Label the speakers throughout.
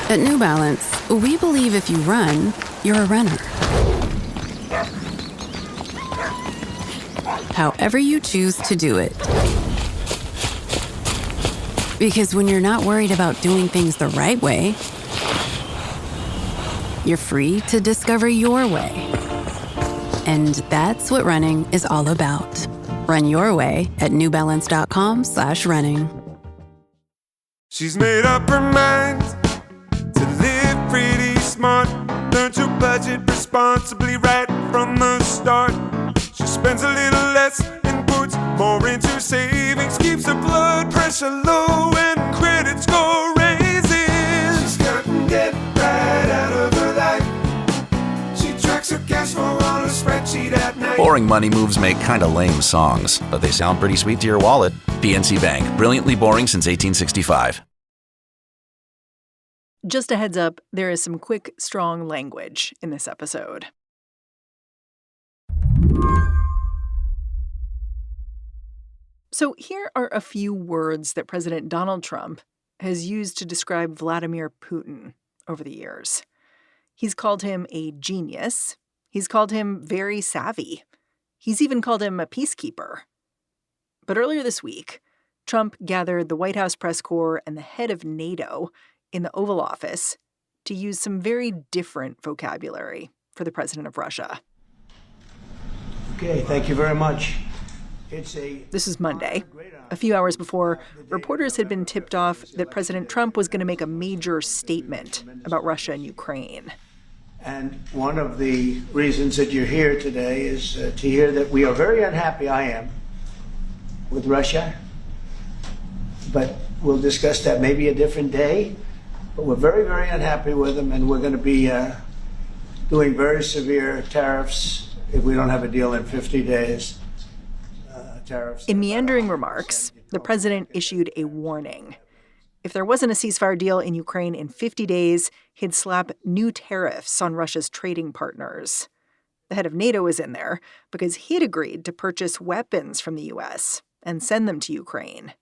Speaker 1: At New Balance, we believe if you run, you're a runner. However you choose to do it. Because when you're not worried about doing things the right way, you're free to discover your way. And that's what running is all about. Run your way at newbalance.com/running.
Speaker 2: She's made up her mind to live pretty smart. Learn to budget responsibly right from the start. She spends a little less and puts more into savings. Keeps her blood pressure low and credit score raises. She's cutting debt right out of her life. She tracks her cash flow on a spreadsheet at night.
Speaker 3: Boring money moves make kinda lame songs, but they sound pretty sweet to your wallet. PNC Bank, brilliantly boring since 1865.
Speaker 4: Just a heads up, there is some quick, strong language in this episode. So here are a few words that President Donald Trump has used to describe Vladimir Putin over the years. He's called him a genius. He's called him very savvy. He's even called him a peacekeeper. But earlier this week, Trump gathered the White House press corps and the head of NATO in the Oval Office to use some very different vocabulary for the president of Russia.
Speaker 5: Okay, thank you very much.
Speaker 4: This is Monday. A few hours before, reporters had been tipped off that President Trump was going to make a major statement about Russia and Ukraine.
Speaker 5: And one of the reasons that you're here today is to hear that we are very unhappy, I am, with Russia. But we'll discuss that maybe a different day. But we're very, very unhappy with them, and we're going to be doing very severe tariffs if we don't have a deal in 50 days.
Speaker 4: In meandering remarks, the president issued a warning. If there wasn't a ceasefire deal in Ukraine in 50 days, he'd slap new tariffs on Russia's trading partners. The head of NATO was in there because he'd agreed to purchase weapons from the U.S. and send them to Ukraine.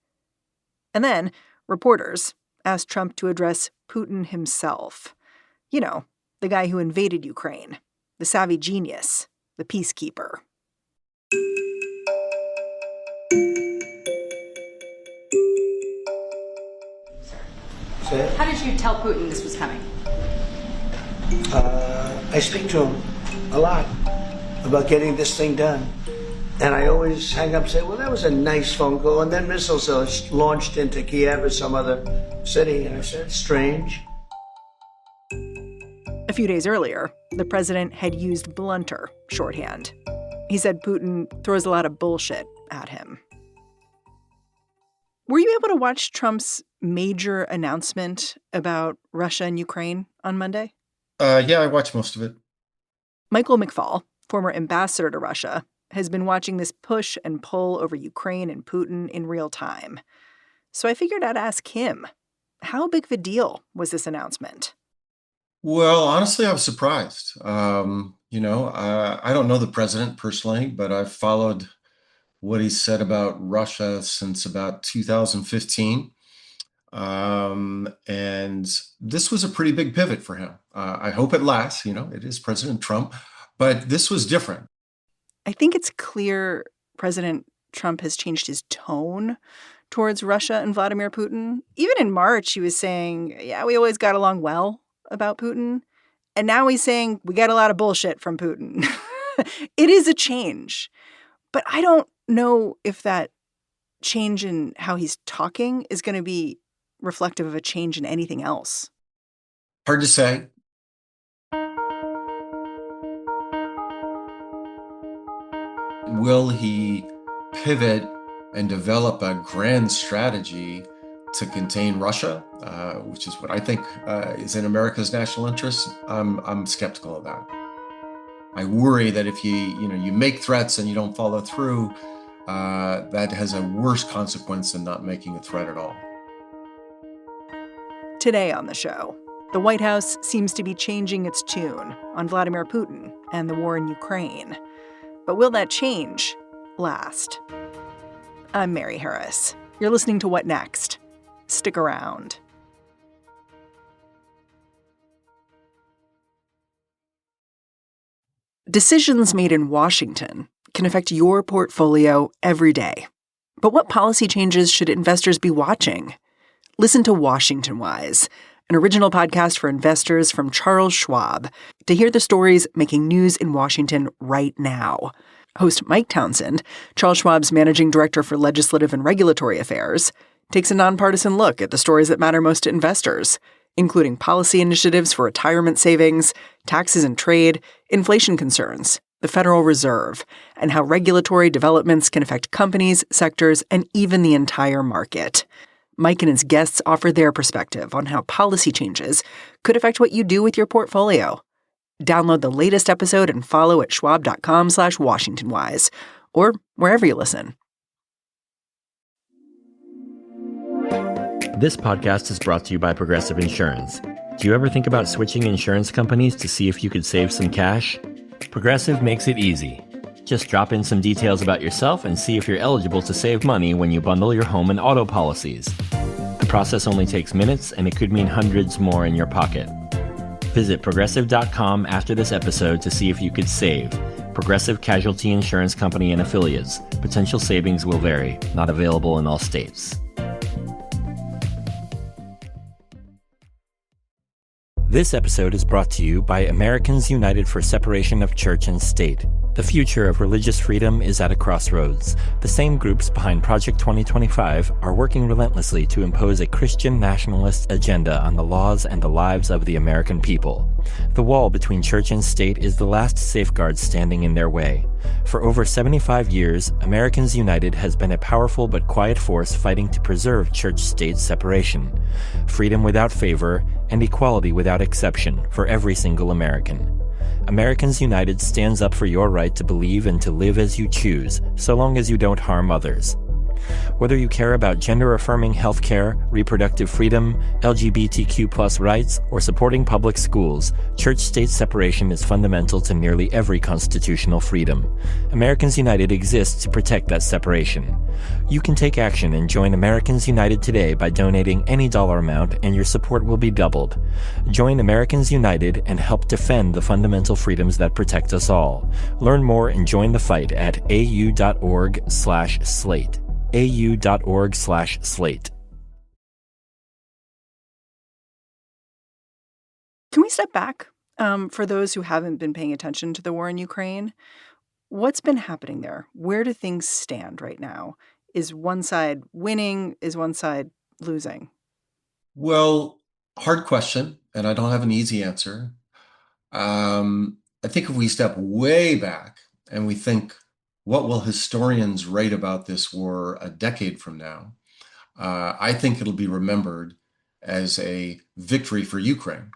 Speaker 4: And then reporters asked Trump to address Putin himself. You know, the guy who invaded Ukraine, the savvy genius, the peacekeeper.
Speaker 6: How did you tell Putin this was coming?
Speaker 5: I speak to him a lot about getting this thing done. And I always hang up and say, well, that was a nice phone call. And then missiles are launched into Kiev or some other city. And I said, strange.
Speaker 4: A few days earlier, the president had used blunter shorthand. He said Putin throws a lot of bullshit at him. Were you able to watch Trump's major announcement about Russia and Ukraine on Monday?
Speaker 7: Yeah, I watched most of it.
Speaker 4: Michael McFaul, former ambassador to Russia, has been watching this push and pull over Ukraine and Putin in real time. So I figured I'd ask him, how big of a deal was this announcement?
Speaker 7: Well, honestly, I was surprised. I don't know the president personally, but I've followed what he said about Russia since about 2015. And this was a pretty big pivot for him. I hope it lasts. It is President Trump, but this was different.
Speaker 4: I think it's clear President Trump has changed his tone towards Russia and Vladimir Putin. Even in March, he was saying, yeah, we always got along well about Putin. And now he's saying we got a lot of bullshit from Putin. It is a change. But I don't know if that change in how he's talking is going to be reflective of a change in anything else.
Speaker 7: Hard to say. Will he pivot and develop a grand strategy to contain Russia, which is what I think is in America's national interest? I'm skeptical of that. I worry that if you make threats and you don't follow through, that has a worse consequence than not making a threat at all.
Speaker 4: Today on the show, the White House seems to be changing its tune on Vladimir Putin and the war in Ukraine. But will that change last? I'm Mary Harris. You're listening to What Next? Stick around. Decisions made in Washington can affect your portfolio every day. But what policy changes should investors be watching? Listen to Washington Wise, an original podcast for investors from Charles Schwab, to hear the stories making news in Washington right now. Host Mike Townsend, Charles Schwab's managing director for legislative and regulatory affairs, takes a nonpartisan look at the stories that matter most to investors, including policy initiatives for retirement savings, taxes and trade, inflation concerns, the Federal Reserve, and how regulatory developments can affect companies, sectors, and even the entire market. Mike and his guests offer their perspective on how policy changes could affect what you do with your portfolio. Download the latest episode and follow at schwab.com/WashingtonWise or wherever you listen.
Speaker 8: This podcast is brought to you by Progressive Insurance. Do you ever think about switching insurance companies to see if you could save some cash? Progressive makes it easy. Just drop in some details about yourself and see if you're eligible to save money when you bundle your home and auto policies. The process only takes minutes, and it could mean hundreds more in your pocket. Visit Progressive.com after this episode to see if you could save. Progressive Casualty Insurance Company and Affiliates. Potential savings will vary. Not available in all states. This episode is brought to you by Americans United for Separation of Church and State. The future of religious freedom is at a crossroads. The same groups behind Project 2025 are working relentlessly to impose a Christian nationalist agenda on the laws and the lives of the American people. The wall between church and state is the last safeguard standing in their way. For over 75 years, Americans United has been a powerful but quiet force fighting to preserve church-state separation, freedom without favor, and equality without exception for every single American. Americans United stands up for your right to believe and to live as you choose, so long as you don't harm others. Whether you care about gender-affirming healthcare, reproductive freedom, LGBTQ+ rights, or supporting public schools, church-state separation is fundamental to nearly every constitutional freedom. Americans United exists to protect that separation. You can take action and join Americans United today by donating any dollar amount, and your support will be doubled. Join Americans United and help defend the fundamental freedoms that protect us all. Learn more and join the fight at au.org/slate. au.org/slate.
Speaker 4: Can we step back for those who haven't been paying attention to the war in Ukraine? What's been happening there? Where do things stand right now? Is one side winning? Is one side losing?
Speaker 7: Well, hard question, and I don't have an easy answer. I think if we step way back and we think, what will historians write about this war a decade from now? I think it'll be remembered as a victory for Ukraine.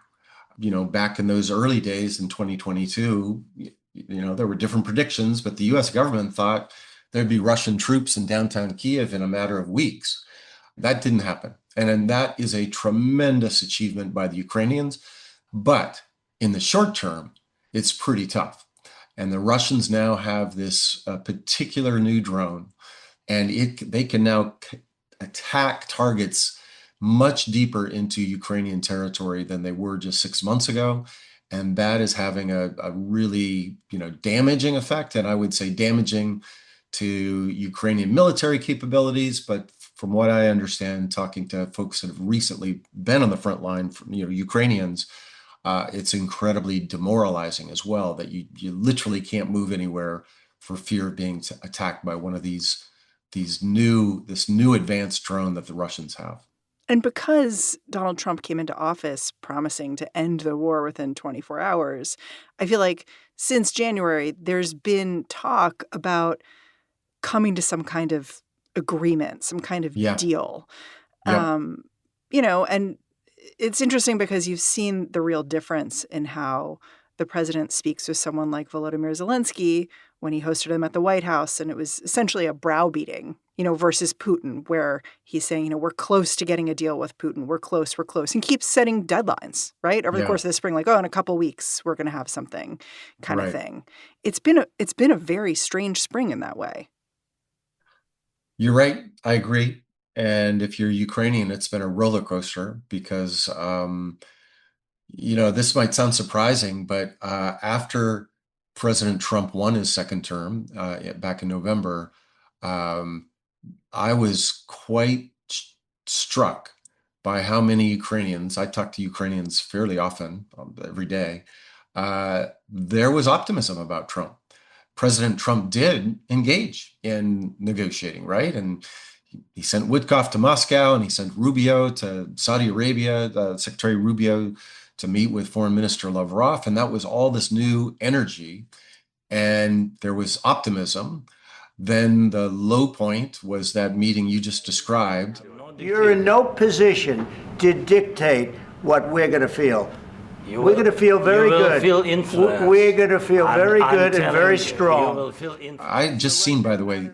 Speaker 7: You know, back in those early days in 2022, there were different predictions, but the US government thought there'd be Russian troops in downtown Kiev in a matter of weeks. That didn't happen. And that is a tremendous achievement by the Ukrainians. But in the short term, it's pretty tough. And the Russians now have this particular new drone, and they can now attack targets much deeper into Ukrainian territory than they were just 6 months ago. And that is having a really, damaging effect. And I would say damaging to Ukrainian military capabilities. But from what I understand, talking to folks that have recently been on the front line, Ukrainians, it's incredibly demoralizing as well, that you literally can't move anywhere for fear of being attacked by one of this new advanced drone that the Russians have.
Speaker 4: And because Donald Trump came into office promising to end the war within 24 hours, I feel like since January, there's been talk about coming to some kind of agreement, some kind of deal.
Speaker 7: Yep.
Speaker 4: And it's interesting because you've seen the real difference in how the president speaks with someone like Volodymyr Zelensky when he hosted him at the White House. And it was essentially a browbeating, versus Putin, where he's saying, we're close to getting a deal with Putin. We're close, and keeps setting deadlines, right? Over the course of the spring, like, in a couple weeks, we're going to have something kind of thing. It's been a very strange spring in that way.
Speaker 7: You're right. I agree. And if you're Ukrainian, it's been a roller coaster because, this might sound surprising, but after President Trump won his second term back in November, I was quite struck by how many Ukrainians, I talk to Ukrainians fairly often, every day, there was optimism about Trump. President Trump did engage in negotiating, right? And he sent Witkoff to Moscow, and he sent Rubio to Saudi Arabia, Secretary Rubio, to meet with Foreign Minister Lavrov. And that was all this new energy. And there was optimism. Then the low point was that meeting you just described.
Speaker 5: You're in no position to dictate what we're going to feel. We're going to feel very good. We're going to feel very good and very strong.
Speaker 7: I just seen, by the way,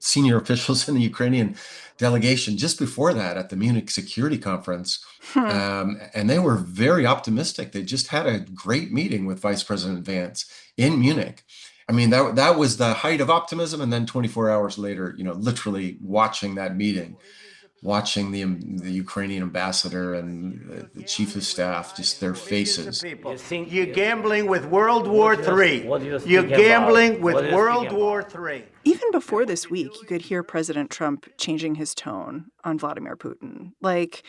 Speaker 7: senior officials in the Ukrainian delegation just before that at the Munich Security Conference, and they were very optimistic. They just had a great meeting with Vice President Vance in Munich. I mean, that was the height of optimism, and then 24 hours later, literally watching that meeting, watching the Ukrainian ambassador and the chief of staff, just their faces.
Speaker 5: You're gambling with World War III. You're gambling with World War III.
Speaker 4: Even before this week, you could hear President Trump changing his tone on Vladimir Putin. Like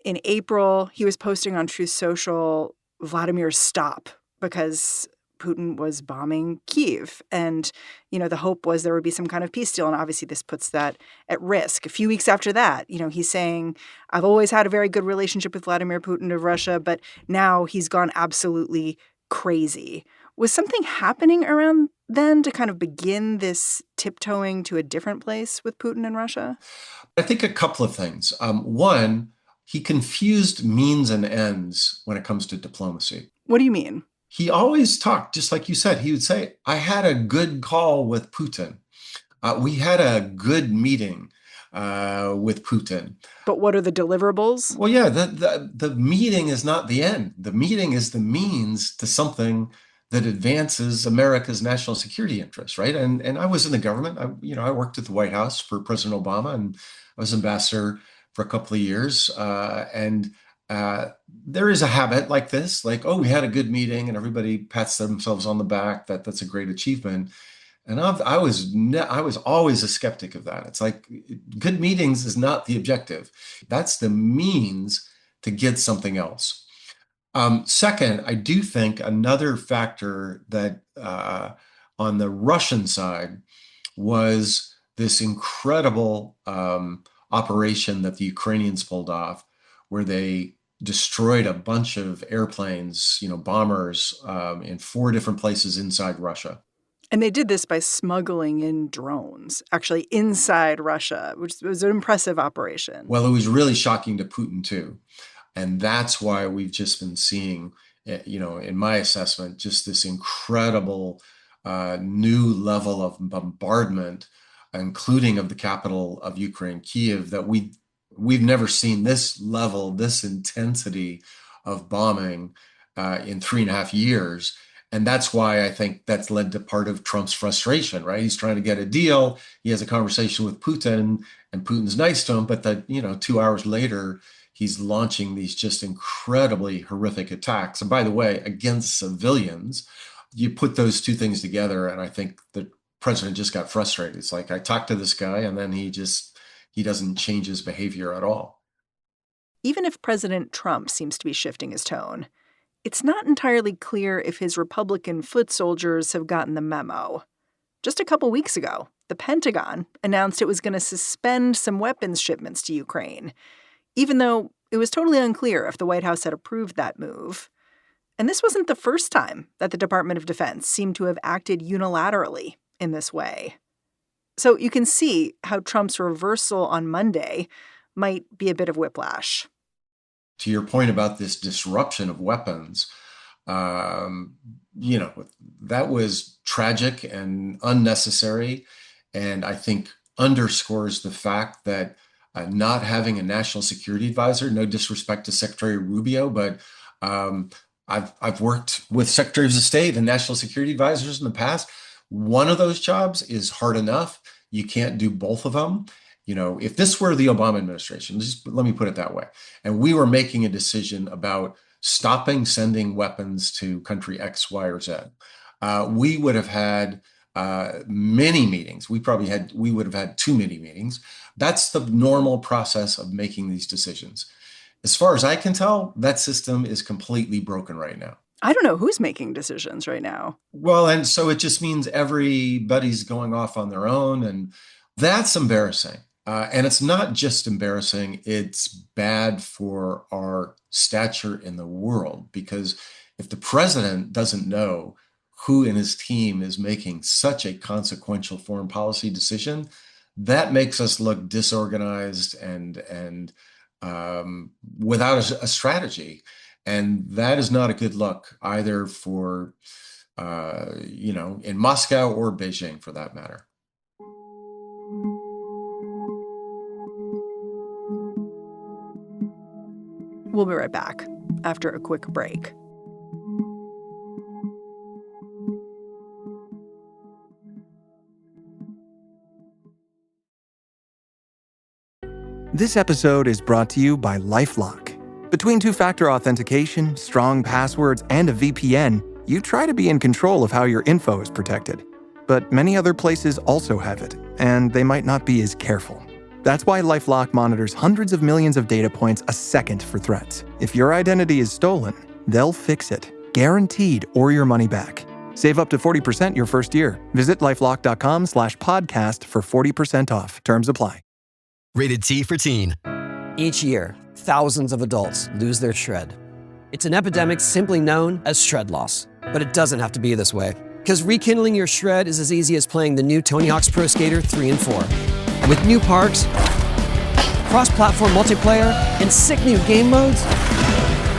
Speaker 4: in April, he was posting on Truth Social, Vladimir, stop, because Putin was bombing Kyiv. And, the hope was there would be some kind of peace deal. And obviously this puts that at risk. A few weeks after that, he's saying, I've always had a very good relationship with Vladimir Putin of Russia, but now he's gone absolutely crazy. Was something happening around then to kind of begin this tiptoeing to a different place with Putin and Russia?
Speaker 7: I think a couple of things. One, he confused means and ends when it comes to diplomacy.
Speaker 4: What do you mean?
Speaker 7: He always talked, just like you said, he would say, I had a good call with Putin. We had a good meeting with Putin.
Speaker 4: But what are the deliverables?
Speaker 7: Well, yeah, the meeting is not the end. The meeting is the means to something that advances America's national security interests, right? And I was in the government. I worked at the White House for President Obama, and I was ambassador for a couple of years. There is a habit like this, like, oh, we had a good meeting, and everybody pats themselves on the back. That's a great achievement. And I was always a skeptic of that. It's like, good meetings is not the objective. That's the means to get something else. Second, I do think another factor that on the Russian side was this incredible operation that the Ukrainians pulled off, where they destroyed a bunch of airplanes, bombers in 4 different places inside Russia.
Speaker 4: And they did this by smuggling in drones, actually inside Russia, which was an impressive operation.
Speaker 7: Well, it was really shocking to Putin, too. And that's why we've just been seeing, in my assessment, just this incredible new level of bombardment, including of the capital of Ukraine, Kyiv, that we've never seen this level, this intensity of bombing in 3.5 years. And that's why I think that's led to part of Trump's frustration, right? He's trying to get a deal. He has a conversation with Putin, and Putin's nice to him. But 2 hours later, he's launching these just incredibly horrific attacks. And by the way, against civilians. You put those two things together, and I think the president just got frustrated. It's like, I talked to this guy, and then he doesn't change his behavior at all.
Speaker 4: Even if President Trump seems to be shifting his tone, it's not entirely clear if his Republican foot soldiers have gotten the memo. Just a couple weeks ago, the Pentagon announced it was going to suspend some weapons shipments to Ukraine, even though it was totally unclear if the White House had approved that move. And this wasn't the first time that the Department of Defense seemed to have acted unilaterally in this way. So you can see how Trump's reversal on Monday might be a bit of whiplash.
Speaker 7: To your point about this disruption of weapons, that was tragic and unnecessary, and I think underscores the fact that not having a national security advisor, no disrespect to Secretary Rubio, but I've worked with secretaries of state and national security advisors in the past. One of those jobs is hard enough. You can't do both of them. If this were the Obama administration, let me put it that way, and we were making a decision about stopping sending weapons to country X, Y, or Z, we would have had many meetings. We would have had too many meetings. That's the normal process of making these decisions. As far as I can tell, that system is completely broken right now.
Speaker 4: I don't know who's making decisions right now.
Speaker 7: Well, and so it just means everybody's going off on their own, and that's embarrassing. And it's not just embarrassing, it's bad for our stature in the world, because if the president doesn't know who in his team is making such a consequential foreign policy decision, that makes us look disorganized and without a strategy. And that is not a good look either for, in Moscow or Beijing, for that matter.
Speaker 4: We'll be right back after a quick break.
Speaker 9: This episode is brought to you by LifeLock. Between two-factor authentication, strong passwords, and a VPN, you try to be in control of how your info is protected. But many other places also have it, and they might not be as careful. That's why LifeLock monitors hundreds of millions of data points a second for threats. If your identity is stolen, they'll fix it, guaranteed, or your money back. Save up to 40% your first year. Visit LifeLock.com/podcast for 40% off. Terms apply.
Speaker 10: Rated T for Teen.
Speaker 11: Each year, thousands of adults lose their shred. It's an epidemic simply known as shred loss. But it doesn't have to be this way, because rekindling your shred is as easy as playing the new Tony Hawk's Pro Skater 3 and 4. With new parks, cross-platform multiplayer, and sick new game modes,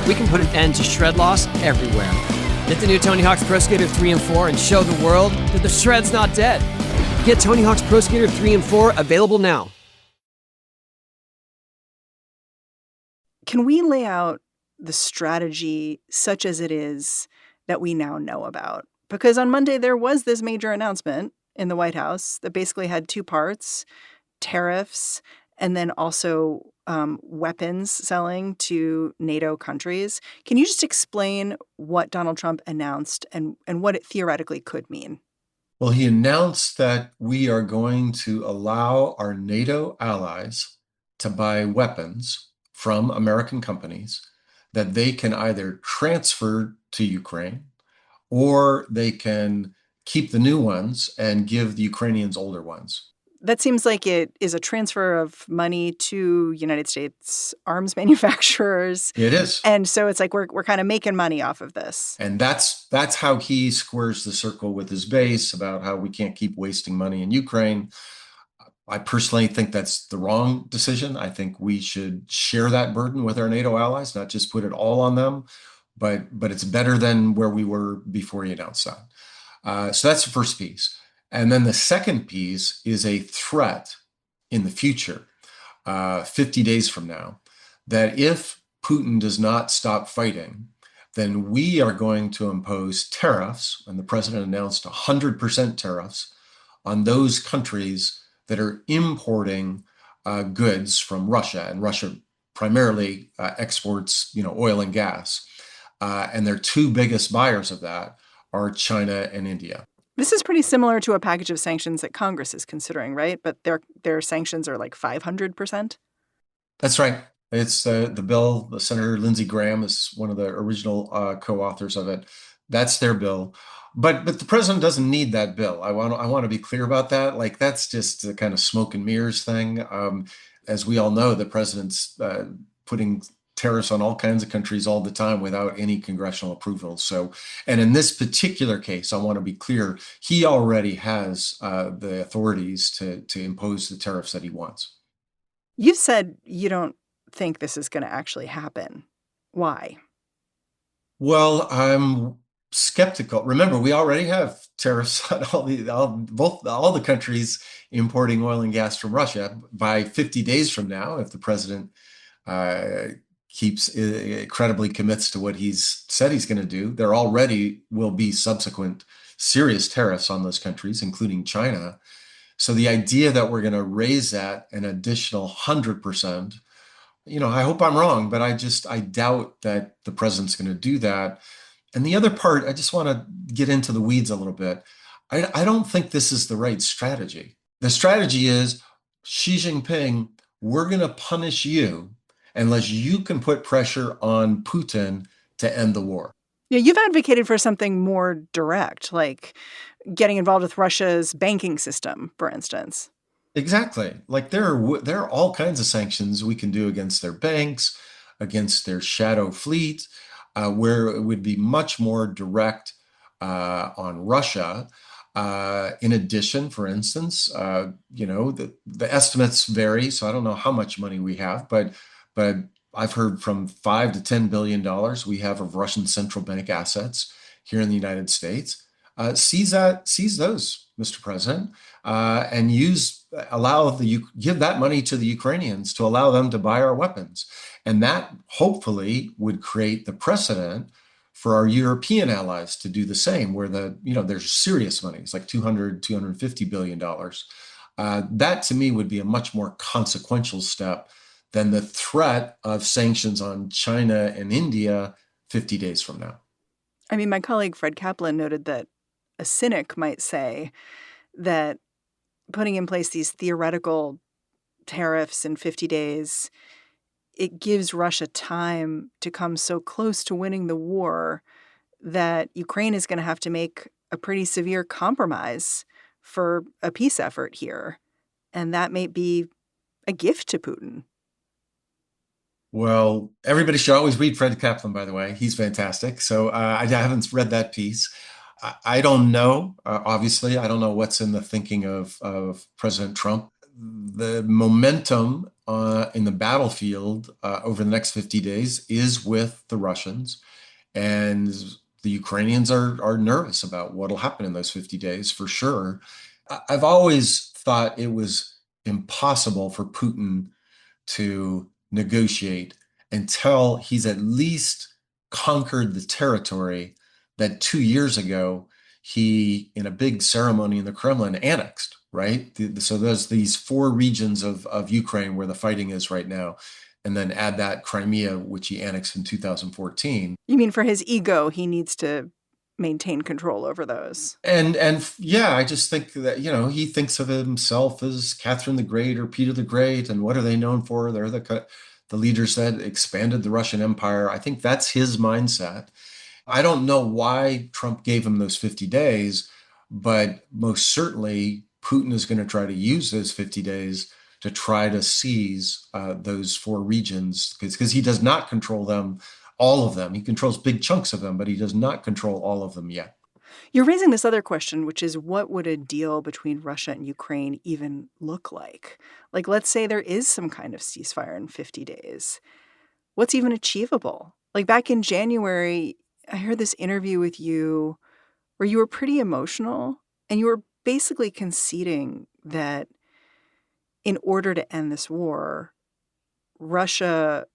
Speaker 11: we can put an end to shred loss everywhere. Get the new Tony Hawk's Pro Skater 3 and 4 and show the world that the shred's not dead. Get Tony Hawk's Pro Skater 3 and 4 available now.
Speaker 4: Can we lay out the strategy such as it is that we now know about? Because on Monday, there was this major announcement in the White House that basically had two parts: tariffs and then also weapons selling to NATO countries. Can you just explain what Donald Trump announced and what it theoretically could mean?
Speaker 7: Well, he announced that we are going to allow our NATO allies to buy weapons from American companies that they can either transfer to Ukraine or they can keep the new ones and give the Ukrainians older ones.
Speaker 4: That seems like it is a transfer of money to United States arms manufacturers.
Speaker 7: It is.
Speaker 4: And so it's like we're kind of making money off of this.
Speaker 7: And that's how he squares the circle with his base about how we can't keep wasting money in Ukraine. I personally think that's the wrong decision. I think we should share that burden with our NATO allies, not just put it all on them, but it's better than where we were before he announced that. So that's the first piece. And then the second piece is a threat in the future, 50 days from now, that if Putin does not stop fighting, then we are going to impose tariffs, and the president announced 100% tariffs on those countries that are importing goods from Russia, and Russia primarily exports, oil and gas. And their two biggest buyers of that are China and India.
Speaker 4: This is pretty similar to a package of sanctions that Congress is considering, right? But their sanctions are like 500%?
Speaker 7: That's right. It's the bill. Senator Lindsey Graham is one of the original co-authors of it. That's their bill. But the president doesn't need that bill. I want to be clear about that. Like, that's just a kind of smoke and mirrors thing. As we all know, the president's putting tariffs on all kinds of countries all the time without any congressional approval. So, and in this particular case, I want to be clear, he already has the authorities to impose the tariffs that he wants.
Speaker 4: You've said you don't think this is going to actually happen. Why?
Speaker 7: Well, I'm skeptical. Remember, we already have tariffs on all the countries importing oil and gas from Russia. By 50 days from now, if the president credibly commits to what he's said he's going to do, there already will be subsequent serious tariffs on those countries, including China. So the idea that we're going to raise that an additional 100% I hope I'm wrong, but I doubt that the president's going to do that. And the other part, I just want to get into the weeds a little bit. I don't think this is the right strategy. The strategy is Xi Jinping, we're going to punish you unless you can put pressure on Putin to end the war.
Speaker 4: Yeah, you've advocated for something more direct, like getting involved with Russia's banking system, for instance.
Speaker 7: Exactly. Like there are all kinds of sanctions we can do against their banks, against their shadow fleet, where it would be much more direct on Russia. In addition, for instance, the estimates vary, so I don't know how much money we have, but I've heard from $5 to $10 billion we have of Russian central bank assets here in the United States. Seize those, Mr. President, and give that money to the Ukrainians to allow them to buy our weapons. And that hopefully would create the precedent for our European allies to do the same, where there's serious money. It's like $250 billion. That to me would be a much more consequential step than the threat of sanctions on China and India 50 days from now.
Speaker 4: I mean, my colleague Fred Kaplan noted that a cynic might say that putting in place these theoretical tariffs in 50 days, it gives Russia time to come so close to winning the war that Ukraine is going to have to make a pretty severe compromise for a peace effort here. And that may be a gift to Putin.
Speaker 7: Well, everybody should always read Fred Kaplan, by the way. He's fantastic. So I haven't read that piece. I don't know. Obviously, I don't know what's in the thinking of President Trump. The momentum in the battlefield over the next 50 days is with the Russians. And the Ukrainians are nervous about what will happen in those 50 days, for sure. I've always thought it was impossible for Putin to negotiate until he's at least conquered the territory that 2 years ago he, in a big ceremony in the Kremlin, annexed, right? So there's these 4 regions of Ukraine where the fighting is right now. And then add that Crimea, which he annexed in 2014.
Speaker 4: You mean for his ego, he needs to maintain control over those?
Speaker 7: And yeah, I just think that, he thinks of himself as Catherine the Great or Peter the Great. And what are they known for? They're the leaders that expanded the Russian Empire. I think that's his mindset. I don't know why Trump gave him those 50 days, but most certainly Putin is going to try to use those 50 days to try to seize those 4 regions, because he does not control them, all of them. He controls big chunks of them, but he does not control all of them yet.
Speaker 4: You're raising this other question, which is what would a deal between Russia and Ukraine even look like? Like, let's say there is some kind of ceasefire in 50 days. What's even achievable? Like back in January, I heard this interview with you where you were pretty emotional and you were basically conceding that in order to end this war, Russia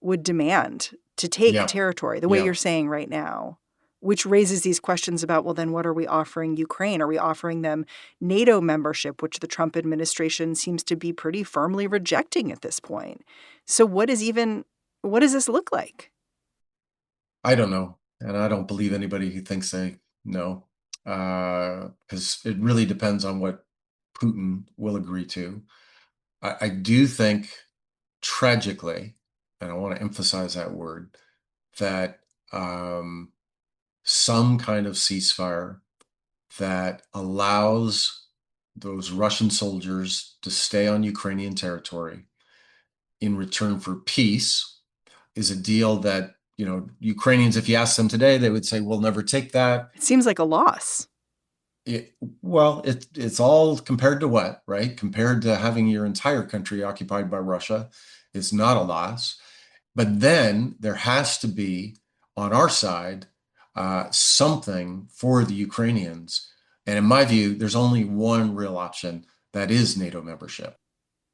Speaker 4: would demand to take territory the way you're saying right now, which raises these questions about, well, then what are we offering Ukraine? Are we offering them NATO membership, which the Trump administration seems to be pretty firmly rejecting at this point? So what does this look like?
Speaker 7: I don't know. And I don't believe anybody who thinks they know, because it really depends on what Putin will agree to. I do think, tragically, and I want to emphasize that word, that some kind of ceasefire that allows those Russian soldiers to stay on Ukrainian territory in return for peace is a deal that, Ukrainians, if you ask them today, they would say, we'll never take that.
Speaker 4: It seems like a loss.
Speaker 7: It's all compared to what, right? Compared to having your entire country occupied by Russia, it's not a loss. But then there has to be, on our side, something for the Ukrainians. And in my view, there's only one real option. That is NATO membership.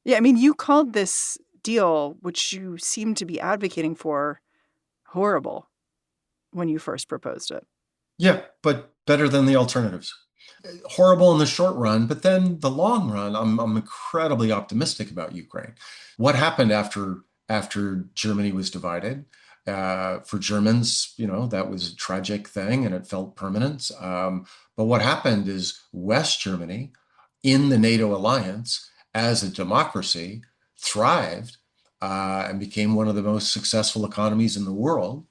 Speaker 4: Yeah, I mean, you called this deal, which you seem to be advocating for, horrible when you first proposed it.
Speaker 7: Yeah, but better than the alternatives. Horrible in the short run, but then the long run, I'm incredibly optimistic about Ukraine. What happened after after Germany was divided. For Germans, that was a tragic thing and it felt permanent. But what happened is West Germany in the NATO alliance as a democracy thrived and became one of the most successful economies in the world.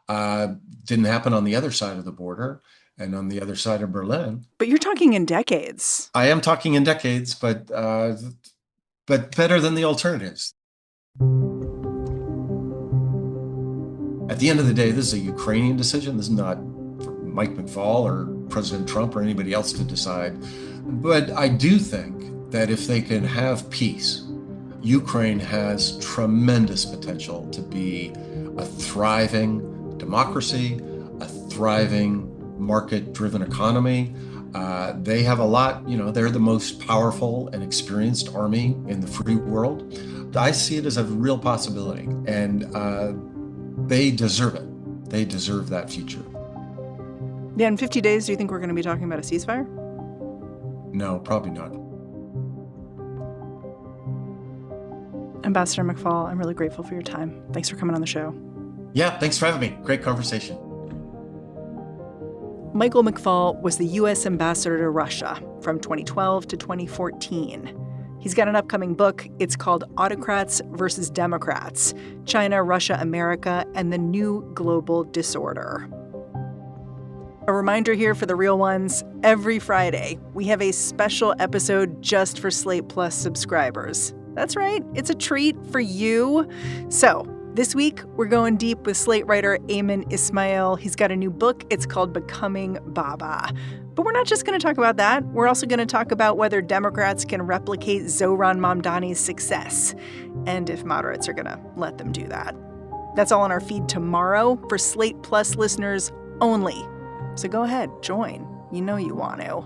Speaker 7: Didn't happen on the other side of the border and on the other side of Berlin.
Speaker 4: But you're talking in decades.
Speaker 7: I am talking in decades, but better than the alternatives. At the end of the day, this is a Ukrainian decision. This is not for Mike McFaul or President Trump or anybody else to decide. But I do think that if they can have peace, Ukraine has tremendous potential to be a thriving democracy, a thriving market-driven economy. They have a lot, they're the most powerful and experienced army in the free world. I see it as a real possibility, and they deserve it. They deserve that future.
Speaker 4: Yeah, in 50 days, do you think we're going to be talking about a ceasefire?
Speaker 7: No, probably not.
Speaker 4: Ambassador McFaul, I'm really grateful for your time. Thanks for coming on the show.
Speaker 7: Yeah, thanks for having me. Great conversation.
Speaker 4: Michael McFaul was the U.S. ambassador to Russia from 2012 to 2014. He's got an upcoming book. It's called Autocrats versus Democrats: China, Russia, America, and the New Global Disorder. A reminder here for the real ones, every Friday, we have a special episode just for Slate Plus subscribers. That's right, it's a treat for you. So this week, we're going deep with Slate writer Ayman Ismail. He's got a new book. It's called Becoming Baba. But we're not just going to talk about that. We're also going to talk about whether Democrats can replicate Zohran Mamdani's success, and if moderates are going to let them do that. That's all on our feed tomorrow for Slate Plus listeners only. So go ahead, join. You know you want to.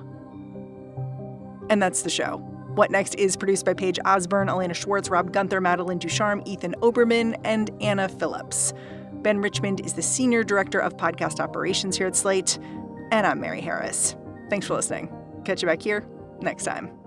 Speaker 4: And that's the show. What Next is produced by Paige Osburn, Elena Schwartz, Rob Gunther, Madeline Ducharme, Ethan Oberman, and Anna Phillips. Ben Richmond is the Senior Director of Podcast Operations here at Slate. And I'm Mary Harris. Thanks for listening. Catch you back here next time.